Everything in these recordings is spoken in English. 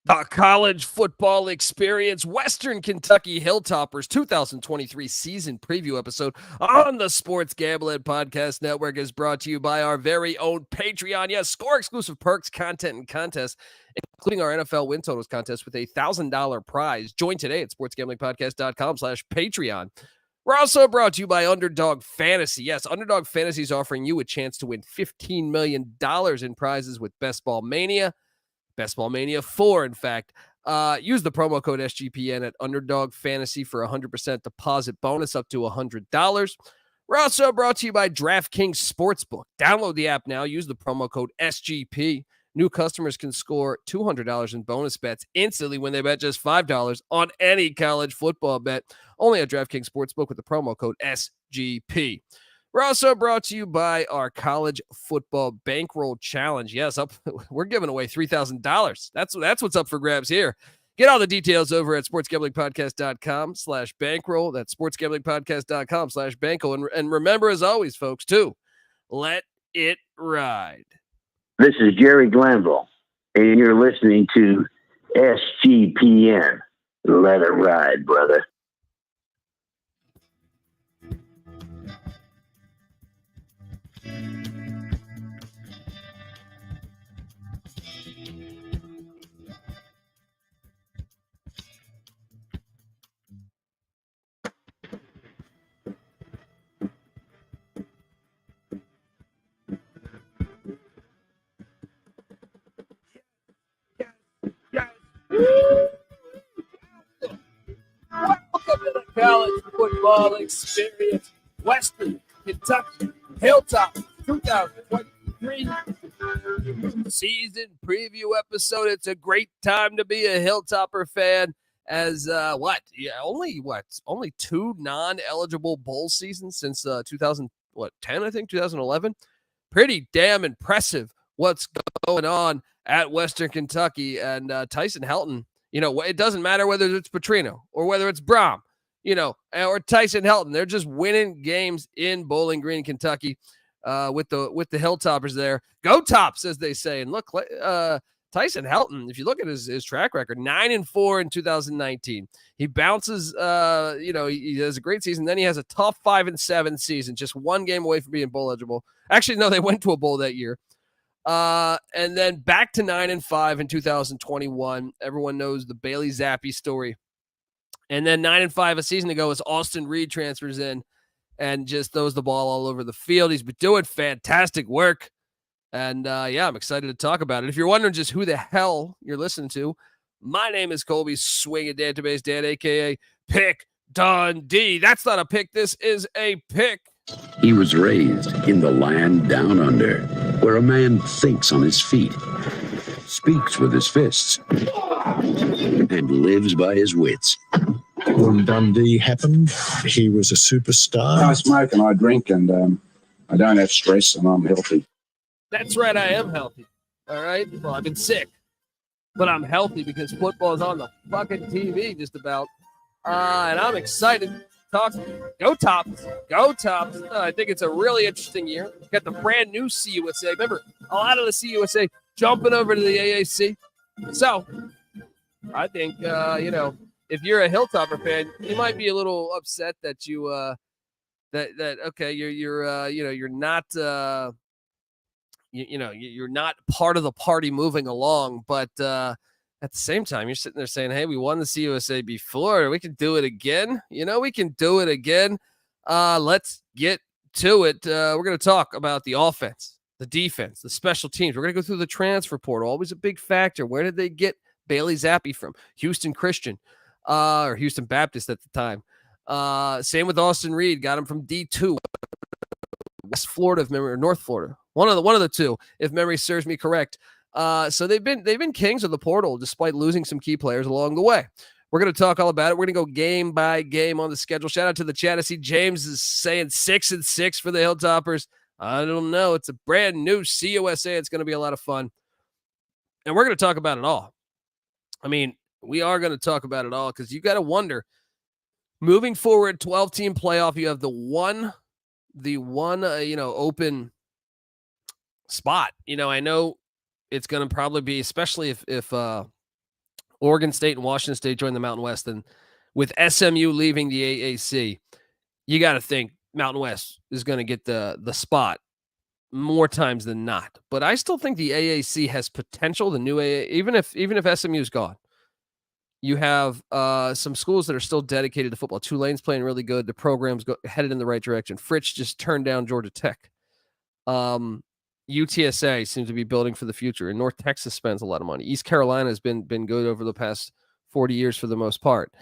The college football experience, Western Kentucky Hilltoppers 2023 season preview episode on the Sports Gambling Podcast Network is brought to you by our very own Patreon. Yes, score exclusive perks, content, and contests, including our NFL win totals contest with a $1,000 prize. Join today at sportsgamblingpodcast.com/Patreon. We're also brought to you by Underdog Fantasy. Yes, Underdog Fantasy is offering you a chance to win $15 million in prizes with Best Ball Mania. Best Ball Mania 4, in fact. Use the promo code SGPN at Underdog Fantasy for a 100% deposit bonus up to $100. We're also brought to you by DraftKings Sportsbook. Download the app now. Use the promo code SGP. New customers can score $200 in bonus bets instantly when they bet just $5 on any college football bet. Only at DraftKings Sportsbook with the promo code SGP. We're also brought to you by our college football bankroll challenge. Yes, we're giving away $3,000. That's what's up for grabs here. Get all the details over at sportsgamblingpodcast.com/bankroll. That's sportsgamblingpodcast.com/bankroll. And remember, as always, folks, too, let it ride. This is Jerry Glanville, and you're listening to SGPN. Let it ride, brother. Welcome to the college football experience, Western Kentucky Hilltop 2023 season preview episode. It's a great time to be a Hilltopper fan. As only two non-eligible bowl seasons since 2010, I think 2011. Pretty damn impressive what's going on at Western Kentucky. And Tyson Helton, it doesn't matter whether it's Petrino or whether it's Brom, or Tyson Helton. They're just winning games in Bowling Green, Kentucky, with the Hilltoppers there. Go Tops, as they say. And look, Tyson Helton, if you look at his track record, 9-4 in 2019. He bounces, he has a great season. Then he has a tough 5-7 season, just one game away from being bowl eligible. Actually, no, they went to a bowl that year. And then back to 9-5 in 2021. Everyone knows the Bailey Zappi story. And then 9-5 a season ago as Austin Reed transfers in and just throws the ball all over the field. He's been doing fantastic work. And I'm excited to talk about it. If you're wondering just who the hell you're listening to, my name is Colby Swinging Database Dan, a.k.a. Pick Dundee. That's not a pick. This is a pick. He was raised in the land down under, where a man thinks on his feet, speaks with his fists, and lives by his wits. When Dundee happened, he was a superstar. I smoke and I drink and I don't have stress and I'm healthy. That's right, I am healthy. All right? Well, I've been sick, but I'm healthy because football is on the fucking TV just about. And I'm excited. Go Tops. Go Tops. I think it's a really interesting year. Got the brand new CUSA. Remember, a lot of the CUSA jumping over to the AAC. So, I think, if you're a Hilltopper fan, you might be a little upset that you, you're not, you're not part of the party moving along, but at the same time, you're sitting there saying, hey, we won the CUSA before. We can do it again. We can do it again. Let's get to it. We're going to talk about the offense, the defense, the special teams. We're going to go through the transfer portal. Always a big factor. Where did they get Bailey Zappi from? Houston Christian or Houston Baptist at the time. Same with Austin Reed. Got him from D2. West Florida, if memory, or North Florida. One of the two, if memory serves me correct. So they've been kings of the portal despite losing some key players along the way. We're going to talk all about it. We're going to go game by game on the schedule. Shout out to the chat. I see James is saying 6-6 for the Hilltoppers. I don't know. It's a brand new CUSA. It's going to be a lot of fun. And we're going to talk about it all. I mean, we are going to talk about it all because you got to wonder, moving forward, 12-team playoff, you have the one open spot. I know it's going to probably be, especially if Oregon State and Washington State join the Mountain West, and with SMU leaving the AAC, you got to think Mountain West is going to get the spot more times than not. But I still think the AAC has potential. The new AA, even if SMU is gone, you have some schools that are still dedicated to football. Tulane's playing really good. The program's headed in the right direction. Fritz just turned down Georgia Tech. UTSA seems to be building for the future, and North Texas spends a lot of money. East Carolina has been good over the past 40 years for the most part.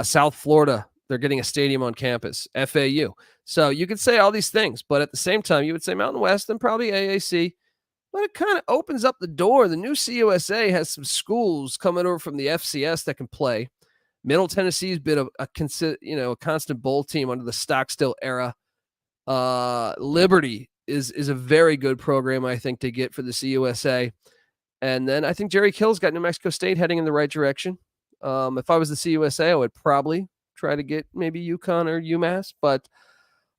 South Florida, they're getting a stadium on campus. FAU. So you could say all these things, but at the same time, you would say Mountain West and probably AAC. But it kind of opens up the door. The new CUSA has some schools coming over from the FCS that can play. Middle Tennessee's been a constant bowl team under the Stockstill era. Liberty is a very good program, I think, to get for the CUSA. And then I think Jerry Kill's got New Mexico State heading in the right direction. If I was the CUSA, I would probably try to get maybe UConn or UMass, but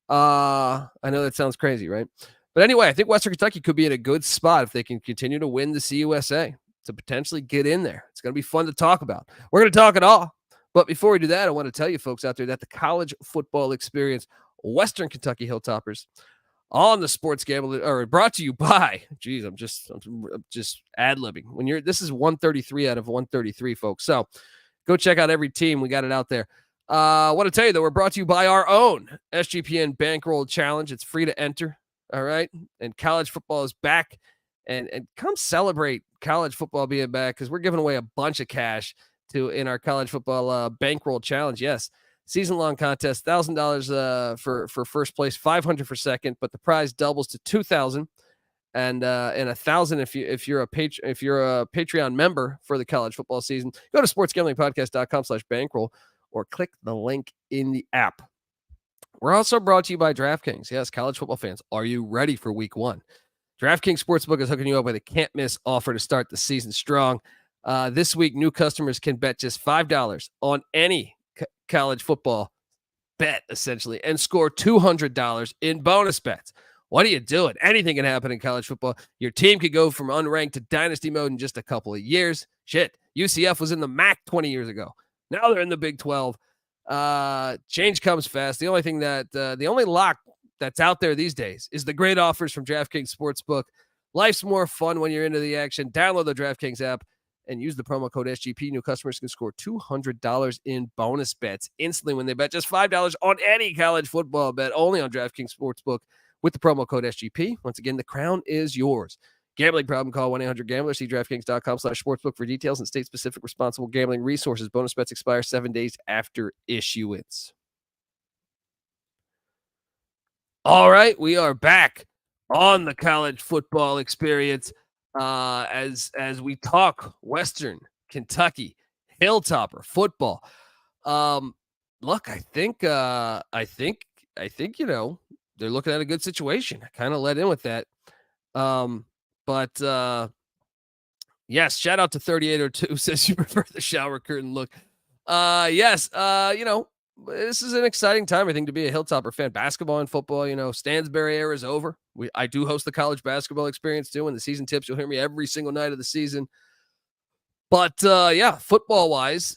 I know that sounds crazy, right? But anyway, I think Western Kentucky could be in a good spot if they can continue to win the CUSA to potentially get in there. It's going to be fun to talk about. We're going to talk it all. But before we do that, I want to tell you folks out there that the college football experience, Western Kentucky Hilltoppers, on the Sports Gambling, or brought to you by, geez, I'm just ad-libbing. This is 133 out of 133, folks. So go check out every team. We got it out there. I want to tell you that we're brought to you by our own SGPN Bankroll Challenge. It's free to enter. All right. And college football is back. And come celebrate college football being back, because we're giving away a bunch of cash in our college football Bankroll Challenge. Yes. Season-long contest, $1,000 for first place, $500 for second, but the prize doubles to $2,000 and $1,000 if you're a Patreon member for the college football season. Go to sportsgamblingpodcast.com/bankroll or click the link in the app. We're also brought to you by DraftKings. Yes, college football fans, are you ready for week one? DraftKings Sportsbook is hooking you up with a can't-miss offer to start the season strong. This week, new customers can bet just $5 on any college football bet, essentially, and score $200 in bonus bets. What are you doing? Anything can happen in college football. Your team could go from unranked to dynasty mode in just a couple of years. Shit, UCF was in the MAC 20 years ago. Now they're in the Big 12. Change comes fast. The only lock that's out there these days is the great offers from DraftKings Sportsbook. Life's more fun when you're into the action. Download the DraftKings app and use the promo code SGP. New customers can score $200 in bonus bets instantly when they bet just $5 on any college football bet, only on DraftKings Sportsbook with the promo code SGP. Once again, the crown is yours. Gambling problem, call 1-800-GAMBLER. See DraftKings.com/sportsbook for details and state-specific responsible gambling resources. Bonus bets expire 7 days after issuance. All right, we are back on the college football experience. As we talk Western Kentucky Hilltopper football. Look, I think they're looking at a good situation. I kind of let in with that. But yes, shout out to 3802 says you prefer the shower curtain look. Yes, this is an exciting time, I think, to be a Hilltopper fan. Basketball and football, Stansbury era is over. I do host the college basketball experience too. In the season tips, you'll hear me every single night of the season. But football wise,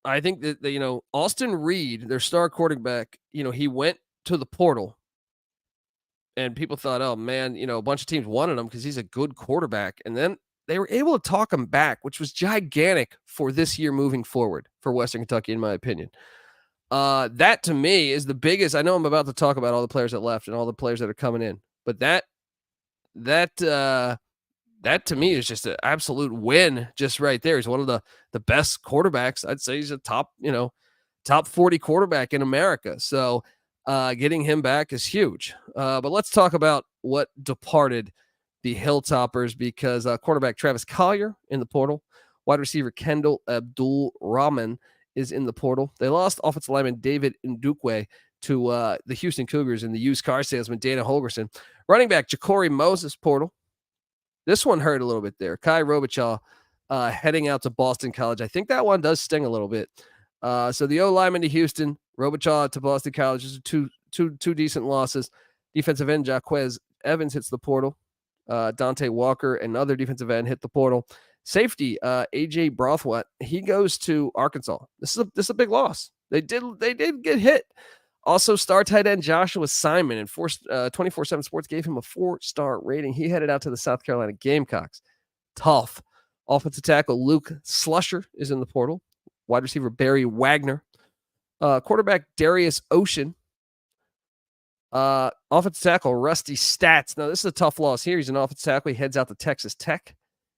I think that Austin Reed, their star quarterback, he went to the portal, and people thought, oh man, a bunch of teams wanted him because he's a good quarterback, and then they were able to talk him back, which was gigantic for this year moving forward for Western Kentucky, in my opinion. That to me is the biggest. I know I'm about to talk about all the players that left and all the players that are coming in, but that to me is just an absolute win just right there. He's one of the best quarterbacks. I'd say he's a top 40 quarterback in America. So getting him back is huge. But let's talk about what departed the Hilltoppers, because quarterback Travis Collier in the portal, wide receiver Kendall Abdul-Rahman is in the portal. They lost offensive lineman David Ndukwe to the Houston Cougars and the used car salesman Dana Holgerson. Running back Ja'Cory Moses portal. This one hurt a little bit there. Kai Robichaud heading out to Boston College. I think that one does sting a little bit. So the O-lineman to Houston, Robichaud to Boston College. These are two decent losses. Defensive end Jaquez Evans hits the portal. Dante Walker, another defensive end, hit the portal. Safety, AJ Brothwaite, he goes to Arkansas. This is a big loss. They did get hit. Also, star tight end Joshua Simon and 24/7 Sports gave him a 4-star rating. He headed out to the South Carolina Gamecocks. Tough. Offensive tackle Luke Slusher is in the portal. Wide receiver Barry Wagner. Quarterback Darius Ocean. Offensive tackle Rusty Stats. Now, this is a tough loss here. He's an offensive tackle. He heads out to Texas Tech.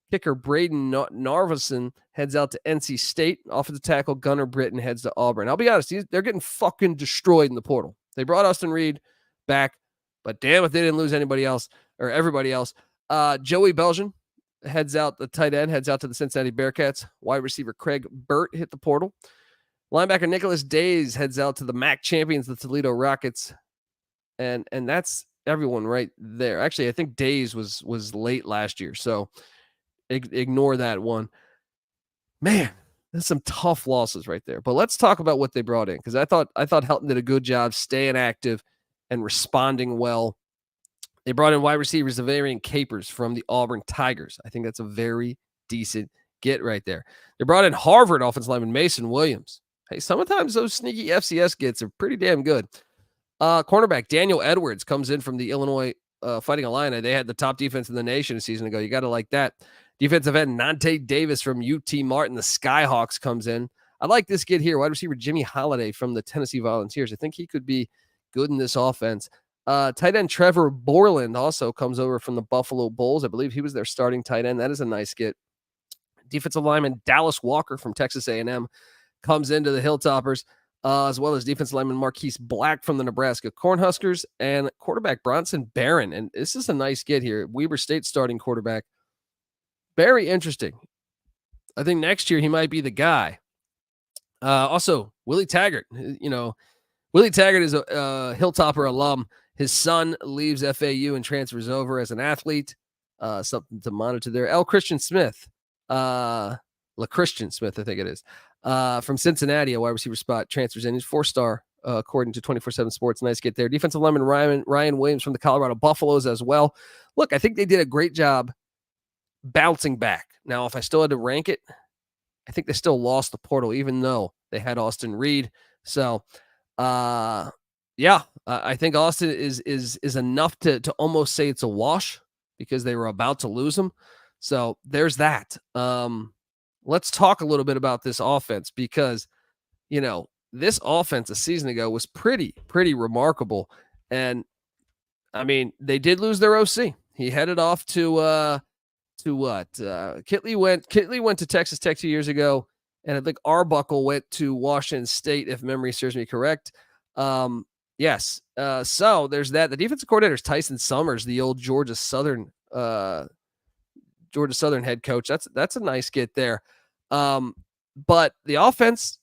Kicker Braden Narveson heads out to NC State. Offensive tackle Gunnar Britton heads to Auburn. I'll be honest, they're getting fucking destroyed in the portal. They brought Austin Reed back, but damn if they didn't lose anybody else or everybody else. Joey Belgian heads out, the tight end, heads out to the Cincinnati Bearcats. Wide receiver Craig Burt hit the portal. Linebacker Nicholas Days heads out to the MAC champions, the Toledo Rockets. And that's everyone right there. Actually, I think Days was late last year, so ignore that one. Man, there's some tough losses right there. But let's talk about what they brought in, because I thought Helton did a good job staying active and responding well. They brought in wide receiver Zavarian Capers from the Auburn Tigers. I think that's a very decent get right there. They brought in Harvard offensive lineman Mason Williams. Hey, sometimes those sneaky FCS gets are pretty damn good. Cornerback Daniel Edwards comes in from the Illinois Fighting Illini. They had the top defense in the nation a season ago. You got to like that. Defensive end Nante Davis from UT Martin. The Skyhawks comes in. I like this kid here. Wide receiver Jimmy Holiday from the Tennessee Volunteers. I think he could be good in this offense. Tight end Trevor Borland also comes over from the Buffalo Bulls. I believe he was their starting tight end. That is a nice get. Defensive lineman Dallas Walker from Texas A&M comes into the Hilltoppers, as well as defensive lineman Marquise Black from the Nebraska Cornhuskers and quarterback Bronson Barron. And this is a nice get here. Weber State starting quarterback. Very interesting. I think next year he might be the guy. Also, Willie Taggart. Willie Taggart is a Hilltopper alum. His son leaves FAU and transfers over as an athlete. Something to monitor there. Christian Smith. LaChristian Smith, I think it is. From Cincinnati, a wide receiver spot, transfers in. He's 4-star, according to 24/7 Sports. Nice get there. Defensive lineman Ryan Williams from the Colorado Buffaloes as well. Look, I think they did a great job bouncing back. Now, if I still had to rank it, I think they still lost the portal, even though they had Austin Reed. So, I think Austin is enough to almost say it's a wash because they were about to lose him. So there's that. Let's talk a little bit about this offense because, this offense a season ago was pretty remarkable. And I mean, they did lose their OC. He headed off to what? Kitley went to Texas Tech 2 years ago, and I think Arbuckle went to Washington State, if memory serves me correct. Yes. So there's that. The defensive coordinator is Tyson Summers, the old Georgia Southern head coach. That's a nice get there. But the offense,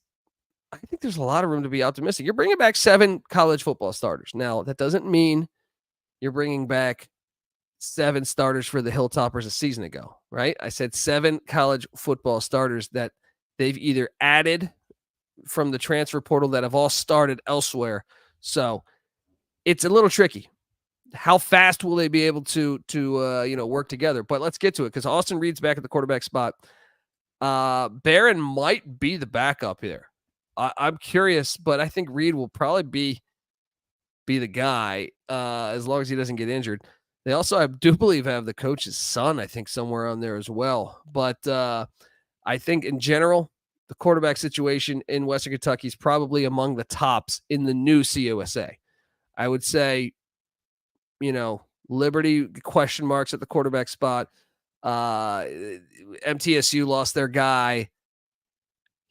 I think there's a lot of room to be optimistic. You're bringing back 7 college football starters. Now, that doesn't mean you're bringing back 7 starters for the Hilltoppers a season ago, right? I said 7 college football starters that they've either added from the transfer portal that have all started elsewhere. So it's a little tricky. How fast will they be able to work together? But let's get to it because Austin Reed's back at the quarterback spot. Barron might be the backup here. I'm curious, but I think Reed will probably be the guy as long as he doesn't get injured. They also, I do believe, have the coach's son, I think, somewhere on there as well. But I think in general, the quarterback situation in Western Kentucky is probably among the tops in the new CUSA. I would say, Liberty question marks at the quarterback spot. MTSU lost their guy.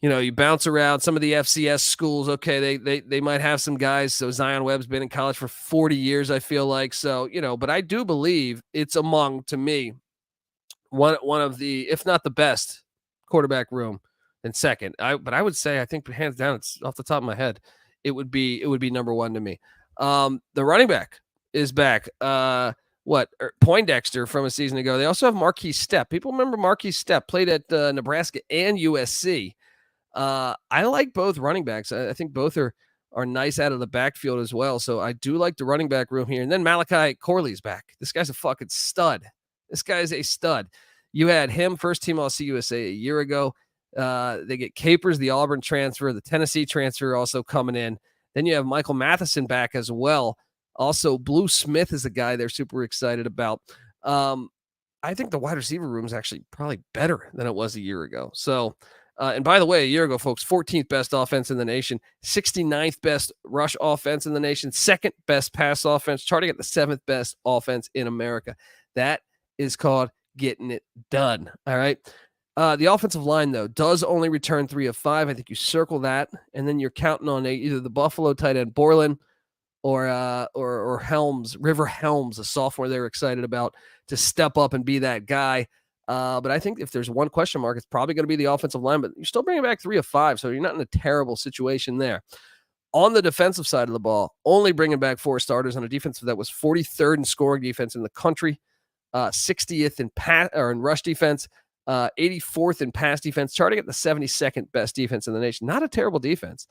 You bounce around some of the FCS schools. Okay, they might have some guys. So Zion Webb's been in college for 40 years, I feel like. So, but I do believe it's among, to me, one of the, if not the best quarterback room and second. But I would say, I think hands down, it's off the top of my head, it would be number 1 to me. The running back is back. Poindexter from a season ago. They also have Marquise Stepp. People remember Marquise Stepp played at Nebraska and USC. I like both running backs. I think both are nice out of the backfield as well. So I do like the running back room here. And then Malachi Corley's back. This guy's a fucking stud. This guy is a stud. You had him first team All-CUSA a year ago. They get Capers, the Auburn transfer, the Tennessee transfer also coming in. Then you have Michael Matheson back as well. Also, Blue Smith is a guy they're super excited about. I think the wide receiver room is actually probably better than it was a year ago. So, and by the way, a year ago, folks, 14th best offense in the nation, 69th best rush offense in the nation, second best pass offense, charting at the 7th best offense in America. That is called getting it done. All right. The offensive line, though, does only return 3 of 5. I think you circle that, and then you're counting on either the Buffalo tight end Borland or Helms, River Helms, a sophomore they're excited about to step up and be that guy. But I think if there's one question mark, it's probably going to be the offensive line, but you're still bringing back 3 of 5, so you're not in a terrible situation there. On the defensive side of the ball, only bringing back 4 starters on a defense that was 43rd in scoring defense in the country, 60th in rush defense, 84th in pass defense, charting at the 72nd best defense in the nation. Not a terrible defense.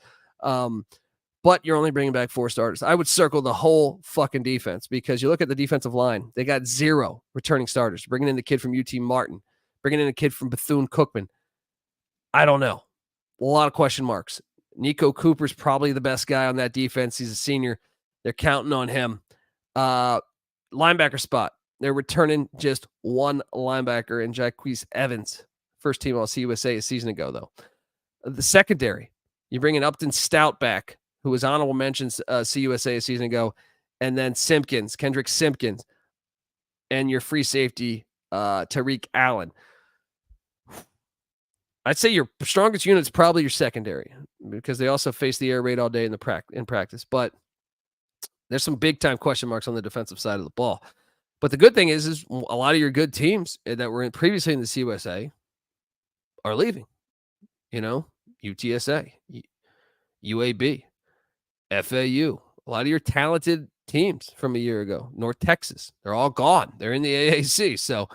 But you're only bringing back 4 starters. I would circle the whole fucking defense because you look at the defensive line. They got 0 returning starters. Bringing in the kid from UT Martin. Bringing in a kid from Bethune-Cookman. I don't know. A lot of question marks. Nico Cooper's probably the best guy on that defense. He's a senior. They're counting on him. Linebacker spot. They're returning just 1 linebacker in Jacquez Evans. First team All-CUSA a season ago, though. The secondary. You bring in Upton Stout back, who was honorable mentions CUSA a season ago, and then Kendrick Simpkins, and your free safety, Tariq Allen. I'd say your strongest unit is probably your secondary because they also face the air raid all day in practice. But there's some big-time question marks on the defensive side of the ball. But the good thing is a lot of your good teams that were previously in the CUSA are leaving. UTSA, UAB, FAU, a lot of your talented teams from a year ago, North Texas, they're all gone. They're in the AAC. So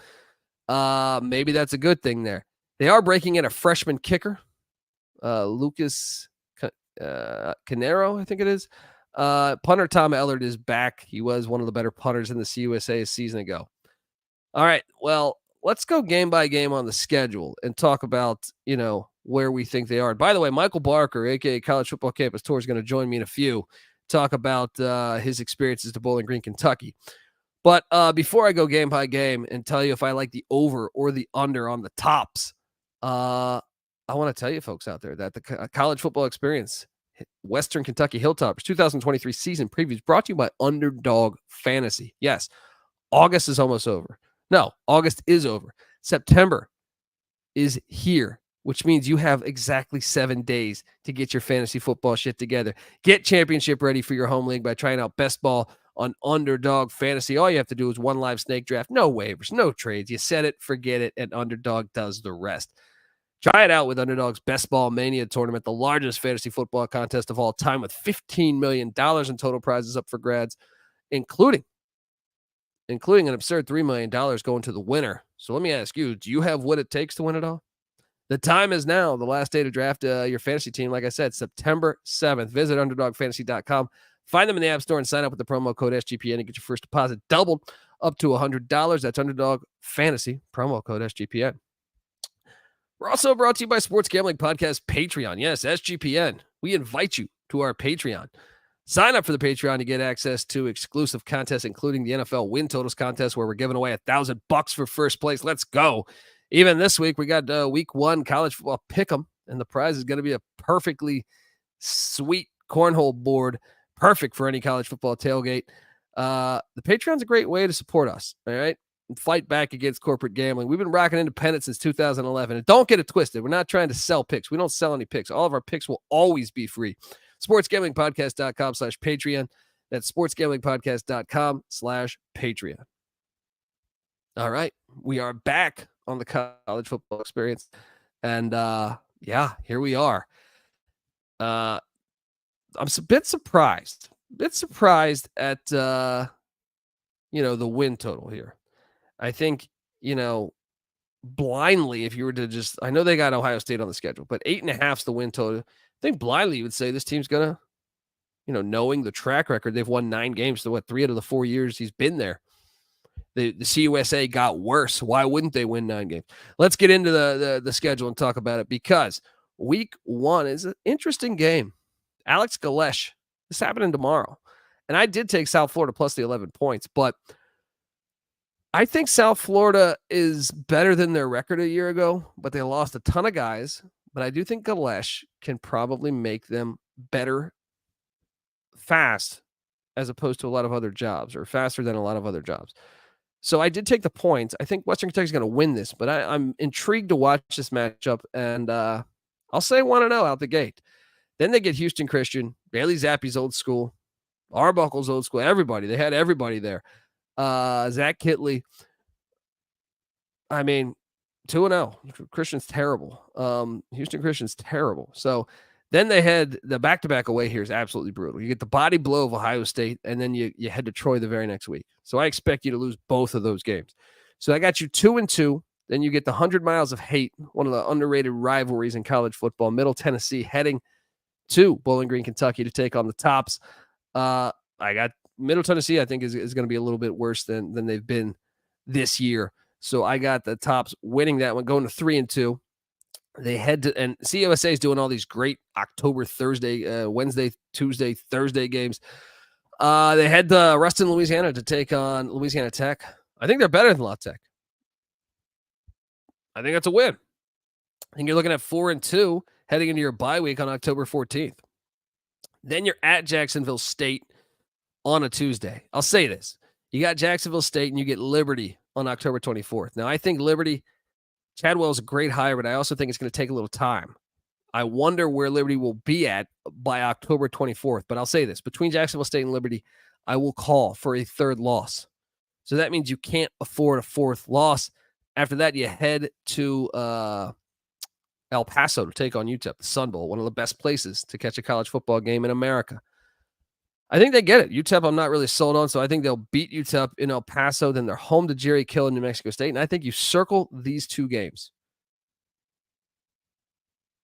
maybe that's a good thing there. They are breaking in a freshman kicker, Lucas Canero, I think it is. Punter Tom Ellard is back. He was one of the better punters in the CUSA a season ago. All right, well, let's go game by game on the schedule and talk about, where we think they are. And by the way, Michael Barker, a.k.a. College Football Campus Tour, is going to join me in a few, talk about his experiences to Bowling Green, Kentucky. But before I go game by game and tell you if I like the over or the under on the tops, I want to tell you folks out there that the College Football Experience, Western Kentucky Hilltoppers 2023 season previews brought to you by Underdog Fantasy. Yes, August is almost over. No, August is over. September is here, which means you have exactly 7 days to get your fantasy football shit together. Get championship ready for your home league by trying out Best Ball on Underdog Fantasy. All you have to do is 1 live snake draft, no waivers, no trades. You set it, forget it, and Underdog does the rest. Try it out with Underdog's Best Ball Mania tournament, the largest fantasy football contest of all time with $15 million in total prizes up for grabs, including an absurd $3 million going to the winner. So let me ask you, do you have what it takes to win it all? The time is now. The last day to draft your fantasy team, like I said, September 7th. Visit UnderdogFantasy.com. Find them in the App Store and sign up with the promo code SGPN and get your first deposit doubled up to $100. That's Underdog Fantasy, promo code SGPN. We're also brought to you by Sports Gambling Podcast Patreon. Yes, SGPN. We invite you to our Patreon. Sign up for the Patreon to get access to exclusive contests, including the NFL Win Totals contest, where we're giving away $1,000 for first place. Let's go. Even this week, we got week 1 college football pick'em, and the prize is going to be a perfectly sweet cornhole board, perfect for any college football tailgate. The Patreon's a great way to support us, all right? And fight back against corporate gambling. We've been rocking independent since 2011. And don't get it twisted. We're not trying to sell picks. We don't sell any picks. All of our picks will always be free. SportsGamblingPodcast.com/Patreon. That's SportsGamblingPodcast.com/Patreon. All right. We are back on the College Football Experience. And here we are. I'm a bit surprised at, the win total here. I think, blindly, if you were to just, I know they got Ohio State on the schedule, but 8.5 is the win total. I think blindly you would say this team's going to, knowing the track record, they've won 9 games. So 3 out of the 4 years he's been there. The CUSA got worse. Why wouldn't they win 9 games? Let's get into the schedule and talk about it, because week 1 is an interesting game. Alex Galesh, this happening tomorrow. And I did take South Florida plus the 11 points, but I think South Florida is better than their record a year ago, but they lost a ton of guys. But I do think Galesh can probably make them better fast, as opposed to a lot of other jobs, or faster than a lot of other jobs. So I did take the points. I think Western Kentucky is going to win this, but I'm intrigued to watch this matchup, and I'll say 1-0 out the gate. Then they get Houston Christian, Bailey Zappi's old school, Arbuckle's old school, everybody. They had everybody there. Zach Kitley. I mean, 2-0. Christian's terrible. Houston Christian's terrible. So then they had the back-to-back away here is absolutely brutal. You get the body blow of Ohio State, and then you head to Troy the very next week. So I expect you to lose both of those games. So I got you 2-2. Then you get the 100 Miles of Hate, one of the underrated rivalries in college football. Middle Tennessee heading to Bowling Green, Kentucky to take on the Tops. I got Middle Tennessee, I think, is going to be a little bit worse than they've been this year. So I got the Tops winning that one, going to 3-2. They head to, and CUSA is doing all these great October, Thursday, Wednesday, Tuesday, Thursday games. They head to Ruston, Louisiana to take on Louisiana Tech. I think they're better than La Tech. I think that's a win. I think you're looking at 4-2 heading into your bye week on October 14th. Then you're at Jacksonville State on a Tuesday. I'll say this. You got Jacksonville State and you get Liberty on October 24th. Now, I think Liberty, Chadwell is a great hire, but I also think it's going to take a little time. I wonder where Liberty will be at by October 24th. But I'll say this. Between Jacksonville State and Liberty, I will call for a third loss. So that means you can't afford a fourth loss. After that, you head to El Paso to take on UTEP, the Sun Bowl, one of the best places to catch a college football game in America. I think they get it. UTEP, I'm not really sold on, so I think they'll beat UTEP in El Paso. Then they're home to Jerry Kill in New Mexico State, and I think you circle these two games.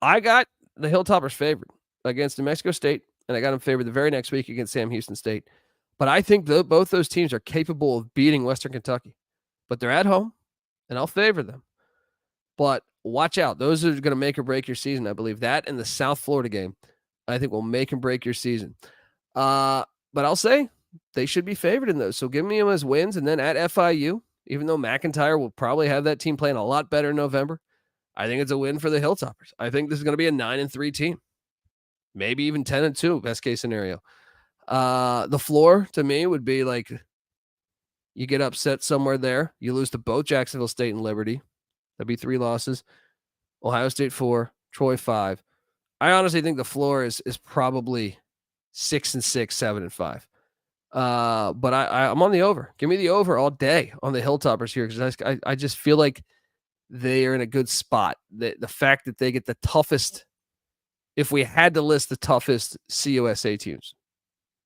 I got the Hilltoppers favored against New Mexico State, and I got them favored the very next week against Sam Houston State. But I think both those teams are capable of beating Western Kentucky. But they're at home, and I'll favor them. But watch out. Those are going to make or break your season, I believe. That and the South Florida game, I think, will make and break your season. But I'll say they should be favored in those. So give me them as wins. And then at FIU, even though McIntyre will probably have that team playing a lot better in November, I think it's a win for the Hilltoppers. I think this is going to be a 9-3 team. Maybe even 10-2, best case scenario. The floor, to me, would be like you get upset somewhere there. You lose to both Jacksonville State and Liberty. That'd be 3 losses. Ohio State 4, Troy 5. I honestly think the floor is probably 6-6, 7-5. But I'm on the over. Give me the over all day on the Hilltoppers here, because I just feel like they are in a good spot. The fact that they get the toughest, if we had to list the toughest CUSA teams,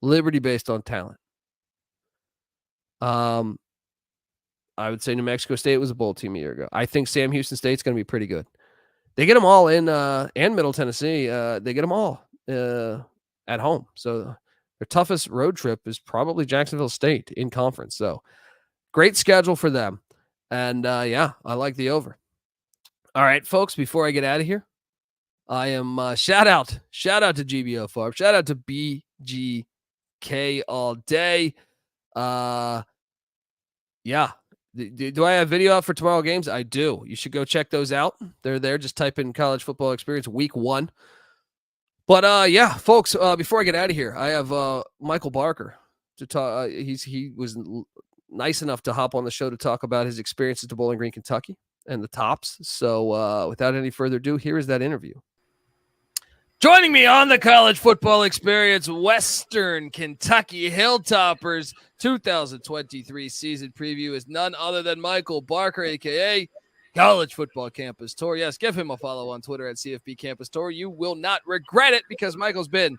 Liberty based on talent. I would say New Mexico State was a bowl team a year ago. I think Sam Houston State's going to be pretty good. They get them all in, and Middle Tennessee. They get them all at home. So their toughest road trip is probably Jacksonville State in conference. So great schedule for them. And yeah, I like the over. All right, folks, before I get out of here, I am shout out to GBO Farm. Shout out to BGK all day. Yeah. Do I have video out for tomorrow games? I do. You should go check those out. They're there. Just type in college football experience week 1. But yeah, folks, before I get out of here, I have Michael Barker to talk. He was nice enough to hop on the show to talk about his experiences to Bowling Green, Kentucky and the Tops. So without any further ado, here is that interview. Joining me on the college football experience, Western Kentucky Hilltoppers 2023 season preview is none other than Michael Barker, a.k.a. College Football Campus Tour. Yes, give him a follow on Twitter at CFB Campus Tour. You will not regret it, because Michael's been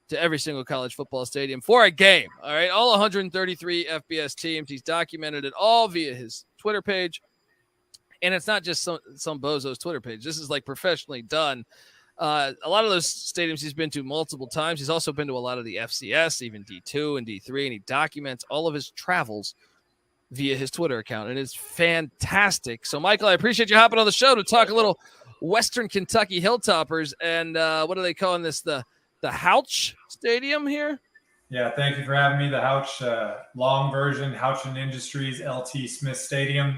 to every single college football stadium for a game. All right, all 133 FBS teams. He's documented it all via his Twitter page. And it's not just some bozo's Twitter page. This is like professionally done. A lot of those stadiums he's been to multiple times. He's also been to a lot of the FCS, even D2 and D3, and he documents all of his travels via his Twitter account, and it's fantastic. So, Michael, I appreciate you hopping on the show to talk a little Western Kentucky Hilltoppers, and what are they calling this? The Houch Stadium here? Yeah, thank you for having me. The Houch, long version, Houchin Industries, LT Smith Stadium.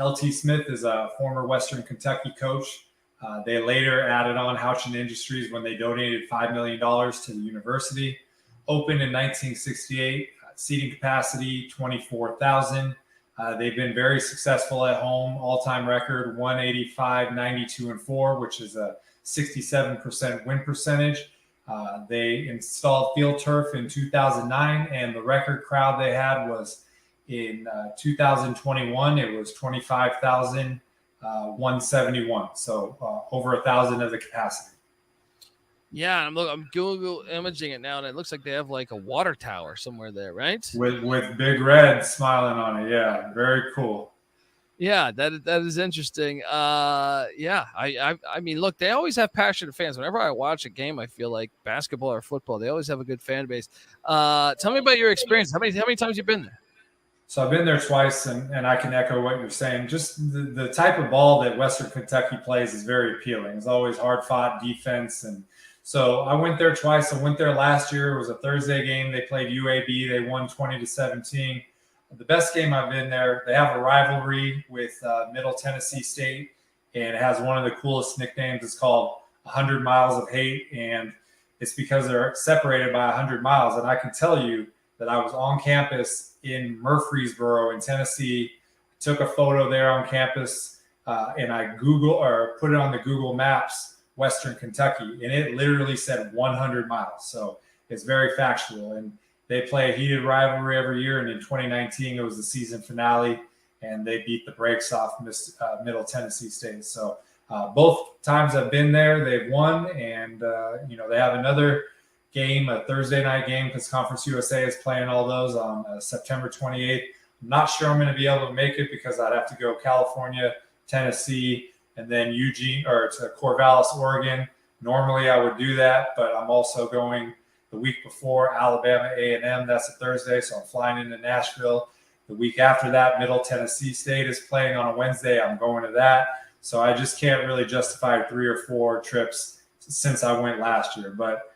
LT Smith is a former Western Kentucky coach. They later added on Houchin Industries when they donated $5 million to the university. Opened in 1968, seating capacity 24,000. They've been very successful at home, all-time record 185, 92, and 4, which is a 67% win percentage. They installed field turf in 2009, and the record crowd they had was in 2021. It was 25,171, so over 1,000 of the capacity. Yeah, I'm Google imaging it now, and it looks like they have like a water tower somewhere there, right? With Big Red smiling on it. Yeah, very cool. Yeah, that is interesting. Yeah, I mean, look, they always have passionate fans. Whenever I watch a game, I feel like basketball or football, they always have a good fan base. Tell me about your experience. How many times you been there? So I've been there twice, and I can echo what you're saying. Just the type of ball that Western Kentucky plays is very appealing. It's always hard-fought defense, and so I went there twice. I went there last year. It was a Thursday game. They played UAB. They won 20-17. The best game I've been there. They have a rivalry with Middle Tennessee State, and it has one of the coolest nicknames. It's called 100 Miles of Hate, and it's because they're separated by 100 miles. And I can tell you that I was on campus in Murfreesboro in Tennessee, took a photo there on campus, and I put it on the Google Maps, Western Kentucky, and it literally said 100 miles. So it's very factual. And they play a heated rivalry every year. And in 2019, it was the season finale, and they beat the brakes off Middle Tennessee State. So both times I've been there, they've won. And, they have another game, a Thursday night game, because Conference USA is playing all those on September 28th. I'm not sure I'm going to be able to make it because I'd have to go California, Tennessee, and then Eugene or to Corvallis, Oregon. Normally I would do that, but I'm also going the week before Alabama A&M. That's a Thursday, so I'm flying into Nashville. The week after that, Middle Tennessee State is playing on a Wednesday. I'm going to that. So I just can't really justify 3 or 4 trips since I went last year. But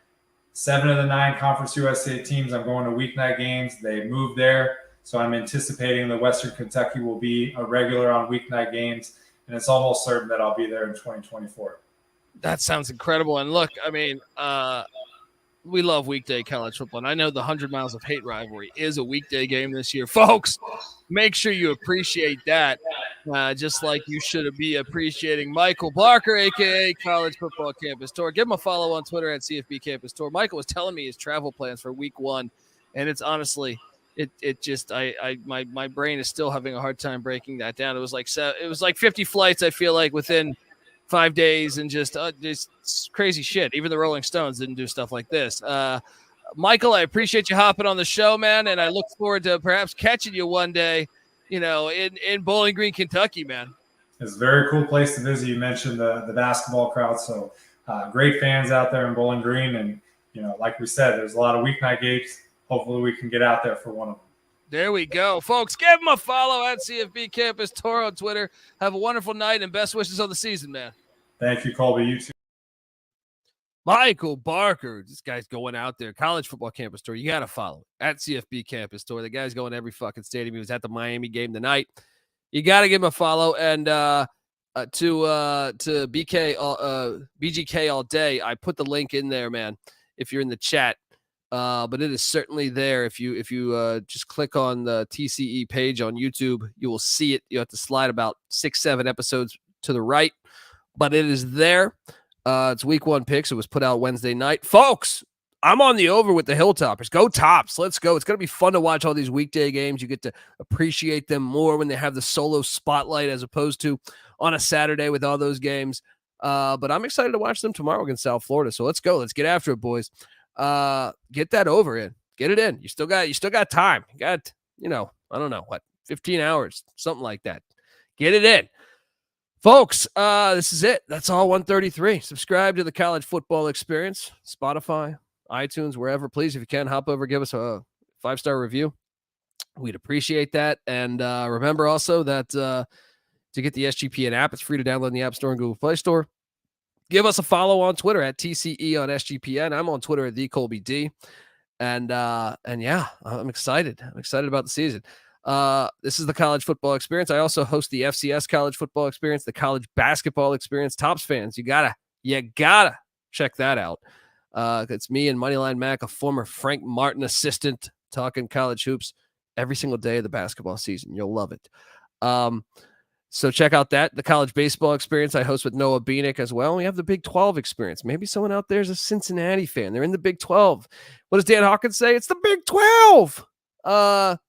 7 of the 9 Conference USA teams, I'm going to weeknight games. They moved there. So I'm anticipating that Western Kentucky will be a regular on weeknight games. And it's almost certain that I'll be there in 2024. That sounds incredible. And look, I mean, we love weekday college football. And I know the 100 Miles of Hate rivalry is a weekday game this year. Folks, make sure you appreciate that, just like you should be appreciating Michael Barker, a.k.a. College Football Campus Tour. Give him a follow on Twitter at CFB Campus Tour. Michael was telling me his travel plans for week 1, and it's honestly – It just my brain is still having a hard time breaking that down. It was like 50 flights. I feel like within 5 days, and just crazy shit. Even the Rolling Stones didn't do stuff like this. Michael, I appreciate you hopping on the show, man, and I look forward to perhaps catching you one day, in Bowling Green, Kentucky, man. It's a very cool place to visit. You mentioned the basketball crowd, so great fans out there in Bowling Green, and like we said, there's a lot of weeknight games. Hopefully we can get out there for one of them. There we go. Folks, give him a follow at CFB Campus Tour on Twitter. Have a wonderful night and best wishes on the season, man. Thank you, Colby. You too. Michael Barker. This guy's going out there. College Football Campus Tour. You got to follow it at CFB Campus Tour. The guy's going to every fucking stadium. He was at the Miami game tonight. You got to give him a follow. And to BGK all day, I put the link in there, man, if you're in the chat. But it is certainly there. If you just click on the TCE page on YouTube, you will see it. You have to slide about 6-7 episodes to the right, but it is there. It's week 1 picks. It was put out Wednesday night. Folks, I'm on the over with the Hilltoppers. Go Tops. Let's go. It's going to be fun to watch all these weekday games. You get to appreciate them more when they have the solo spotlight as opposed to on a Saturday with all those games. But I'm excited to watch them tomorrow against South Florida. So let's go. Let's get after it, boys. Get that over in. Get it in. You still got time. You got, I don't know, 15 hours, something like that. Get it in. Folks, this is it. That's all 133. Subscribe to the College Football Experience, Spotify, iTunes, wherever. Please, if you can, hop over, give us a 5-star review. We'd appreciate that. And remember also that to get the SGPN app, it's free to download in the App Store and Google Play Store. Give us a follow on Twitter at TCE on SGPN. I'm on Twitter at TheColbyD. And yeah, I'm excited. I'm excited about the season. This is the college football experience. I also host the FCS college football experience, the college basketball experience. Tops fans, you gotta check that out. It's me and Moneyline Mac, a former Frank Martin assistant, talking college hoops every single day of the basketball season. You'll love it. So check out that. The college baseball experience I host with Noah Beanick as well. We have the Big 12 experience. Maybe someone out there is a Cincinnati fan. They're in the Big 12. What does Dan Hawkins say? It's the Big 12.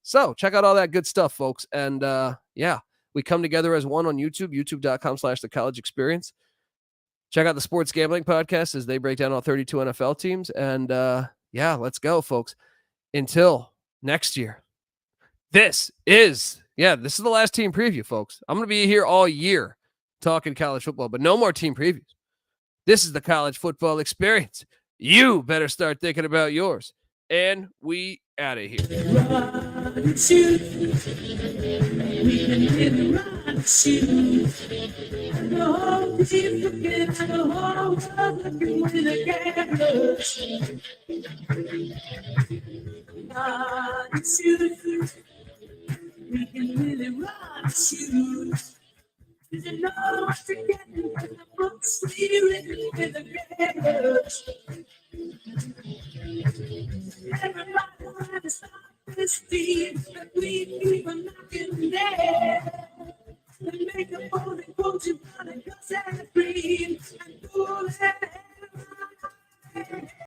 So check out all that good stuff, folks. And yeah, we come together as one on YouTube, youtube.com/the college experience. Check out the Sports Gambling Podcast as they break down all 32 NFL teams. And yeah, let's go, folks. Until next year. This is the last team preview, folks. I'm going to be here all year talking college football, but no more team previews. This is the college football experience. You better start thinking about yours. And we out of here. Run, shoot. We can hit run, shoot. And the whole team looking at the whole world looking with the gamblers. Run, shoot. We can really run, shoot. Did you know what you're getting from the books we written with the gamblers? Everybody trying to stop this team, but we keep them